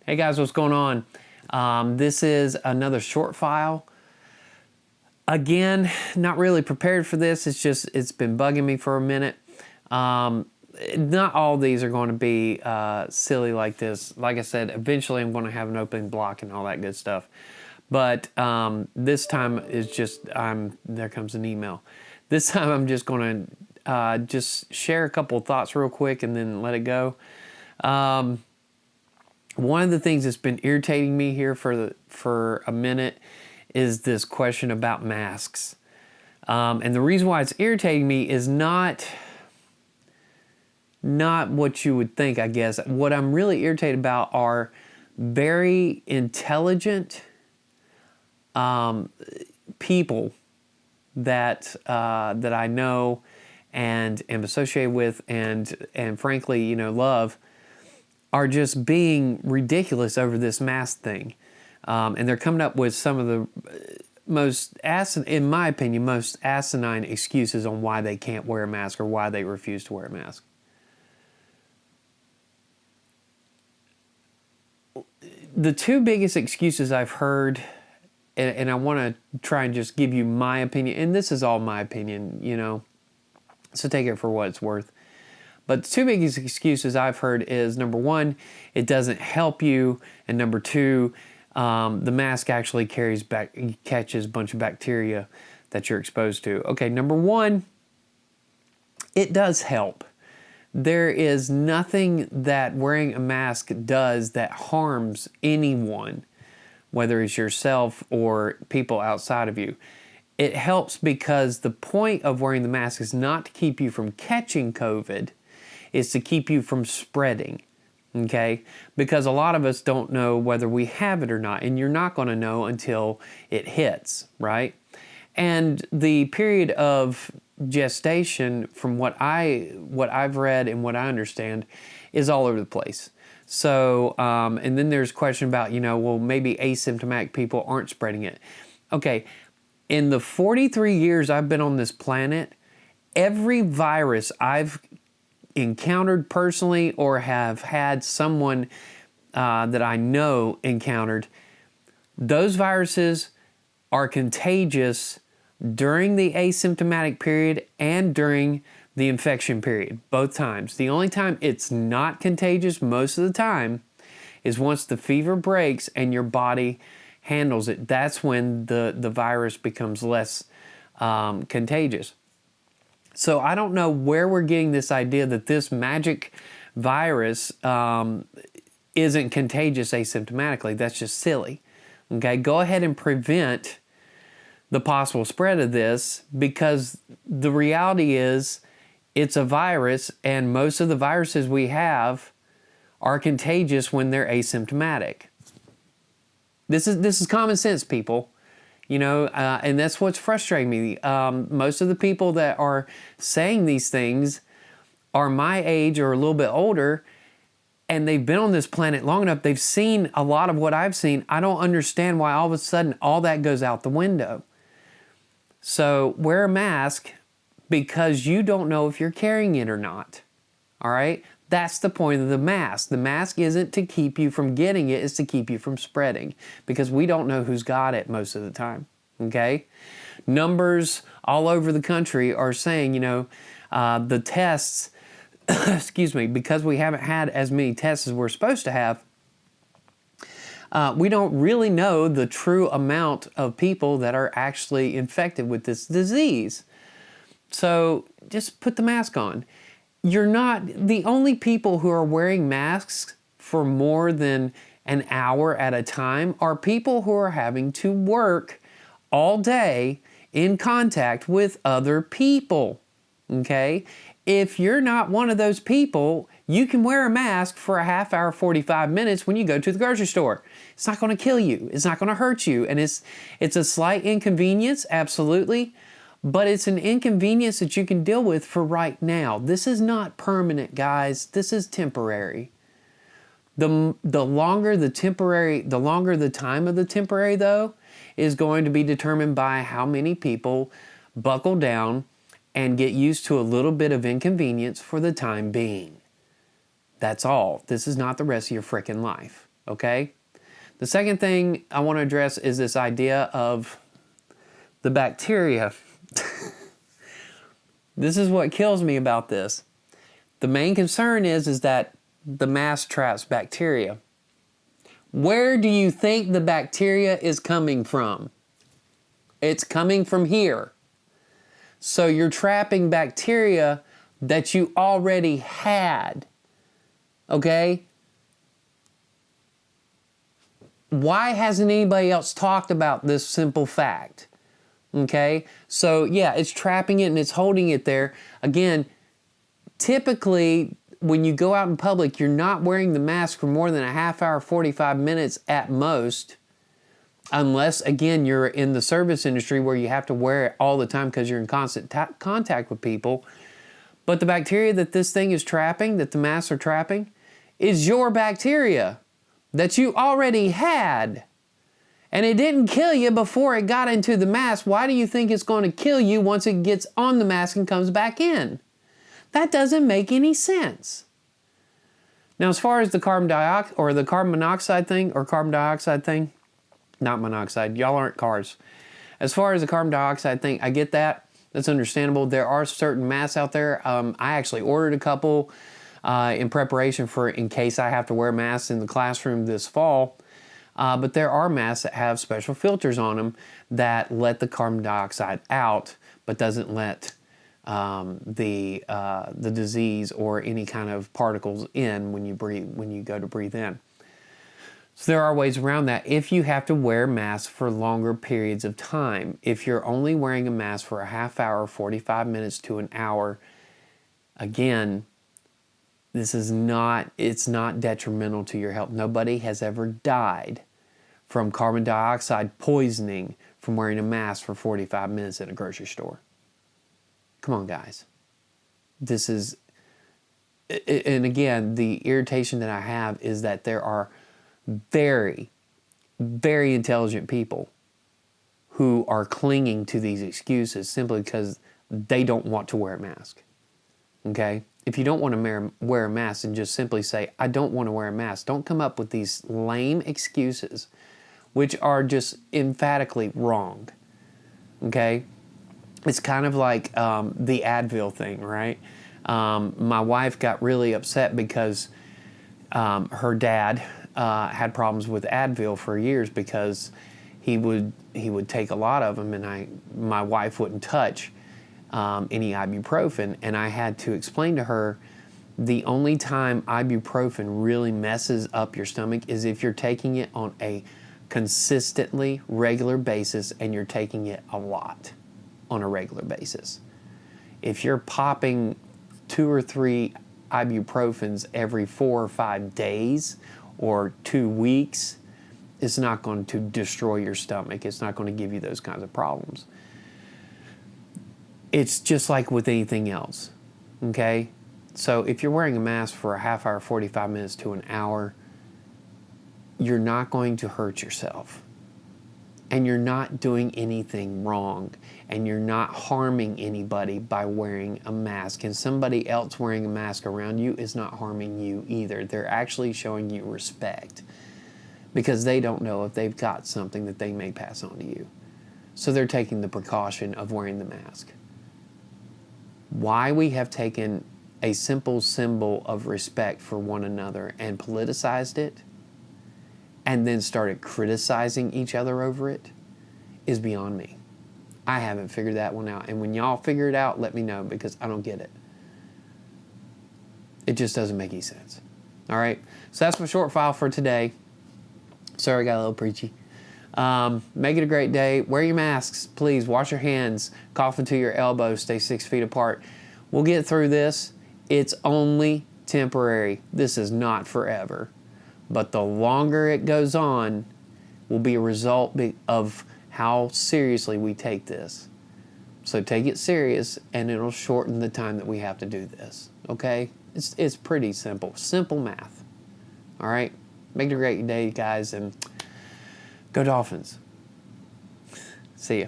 Hey guys, what's going on? This is another short file. Again, not really prepared for this. It's been bugging me for a minute. Not all these are going to be silly like this. Like I said, eventually I'm going to have an opening block and all that good stuff. But this time is just, there comes an email. This time I'm just going to just share a couple of thoughts real quick and then let it go. One of the things that's been irritating me here for a minute is this question about masks. And the reason why it's irritating me is not what you would think, I guess. What I'm really irritated about are very intelligent people that I know and am associated with and frankly, love, are just being ridiculous over this mask thing. And they're coming up with some of the in my opinion, most asinine excuses on why they can't wear a mask or why they refuse to wear a mask. The two biggest excuses I've heard, and I want to try and just give you my opinion, and this is all my opinion, so take it for what it's worth. But the two biggest excuses I've heard is, number one, it doesn't help you, and number two, the mask actually catches a bunch of bacteria that you're exposed to. Okay, number one, it does help. There is nothing that wearing a mask does that harms anyone, whether it's yourself or people outside of you. It helps because the point of wearing the mask is not to keep you from catching COVID, it's to keep you from spreading, okay? Because a lot of us don't know whether we have it or not, and you're not going to know until it hits, right? And the period of gestation, from what I've read and what I understand, is all over the place. So, and then there's a question about, well, maybe asymptomatic people aren't spreading it. Okay, in the 43 years I've been on this planet, every virus I've encountered personally or have had someone that I know encountered, those viruses are contagious during the asymptomatic period and during the infection period, both times. The only time it's not contagious most of the time is once the fever breaks and your body handles it. That's when the virus becomes less contagious. So I don't know where we're getting this idea that this magic virus isn't contagious asymptomatically. That's just silly. Okay, go ahead and prevent the possible spread of this, because the reality is it's a virus, and most of the viruses we have are contagious when they're asymptomatic. This is common sense, people. And that's what's frustrating me. Most of the people that are saying these things are my age or a little bit older, and they've been on this planet long enough. They've seen a lot of what I've seen. I don't understand why all of a sudden all that goes out the window. So wear a mask because you don't know if you're carrying it or not. All right? That's the point of the mask. The mask isn't to keep you from getting it, it's to keep you from spreading, because we don't know who's got it most of the time, okay? Numbers all over the country are saying, the tests, excuse me, because we haven't had as many tests as we're supposed to have, we don't really know the true amount of people that are actually infected with this disease. So just put the mask on. You're not the only people who are wearing masks for more than an hour at a time are people who are having to work all day in contact with other people, okay? If you're not one of those people, you can wear a mask for a half hour, 45 minutes when you go to the grocery store. It's not going to kill you. It's not going to hurt you. And it's a slight inconvenience, absolutely. But it's an inconvenience that you can deal with for right now. This is not permanent, guys. This is temporary. The longer the time of the temporary, though, is going to be determined by how many people buckle down and get used to a little bit of inconvenience for the time being. That's all. This is not the rest of your frickin' life. okay? The second thing I want to address is this idea of the bacteria. This is what kills me about this. The main concern is that the mask traps bacteria. Where do you think the bacteria is coming from? It's coming from here. So you're trapping bacteria that you already had, okay? Why hasn't anybody else talked about this simple fact? Okay, so yeah, it's trapping it and it's holding it there. Again, typically when you go out in public, you're not wearing the mask for more than a half hour, 45 minutes at most. Unless, again, you're in the service industry where you have to wear it all the time because you're in constant contact with people. But the bacteria that this thing is trapping, that the masks are trapping, is your bacteria that you already had. And it didn't kill you before it got into the mask. Why do you think it's going to kill you once it gets on the mask and comes back in? That doesn't make any sense. Now, as far as the carbon monoxide thing, not monoxide, y'all aren't cars. As far as the carbon dioxide thing, I get that. That's understandable. There are certain masks out there. I actually ordered a couple in preparation for in case I have to wear masks in the classroom this fall. But there are masks that have special filters on them that let the carbon dioxide out, but doesn't let the disease or any kind of particles in when you go to breathe in. So there are ways around that if you have to wear masks for longer periods of time. If you're only wearing a mask for a half hour, 45 minutes to an hour, again, it's not detrimental to your health. Nobody has ever died from carbon dioxide poisoning from wearing a mask for 45 minutes at a grocery store. Come on, guys. And again, the irritation that I have is that there are very, very intelligent people who are clinging to these excuses simply because they don't want to wear a mask. Okay? If you don't want to wear a mask, then just simply say, I don't want to wear a mask. Don't come up with these lame excuses, which are just emphatically wrong. Okay? It's kind of like the Advil thing, right? My wife got really upset because her dad had problems with Advil for years because he would take a lot of them, and my wife wouldn't touch any ibuprofen, and I had to explain to her the only time ibuprofen really messes up your stomach is if you're taking it on a consistently regular basis and you're taking it a lot on a regular basis. If you're popping 2 or 3 ibuprofens every 4 or 5 days or 2 weeks, it's not going to destroy your stomach. It's not going to give you those kinds of problems. It's just like with anything else, okay? So if you're wearing a mask for a half hour, 45 minutes to an hour, you're not going to hurt yourself. And you're not doing anything wrong. And you're not harming anybody by wearing a mask. And somebody else wearing a mask around you is not harming you either. They're actually showing you respect because they don't know if they've got something that they may pass on to you. So they're taking the precaution of wearing the mask. Why we have taken a simple symbol of respect for one another and politicized it and then started criticizing each other over it is beyond me. I haven't figured that one out. And when y'all figure it out, let me know because I don't get it. It just doesn't make any sense. All right? So that's my short file for today. Sorry, I got a little preachy. Make it a great day. Wear your masks, please. Wash your hands. Cough into your elbows. Stay 6 feet apart. We'll get through this. It's only temporary. This is not forever. But the longer it goes on will be a result of how seriously we take this. So take it serious, and it'll shorten the time that we have to do this. Okay? It's pretty simple. Simple math. All right? Make it a great day, guys, and go Dolphins. See ya.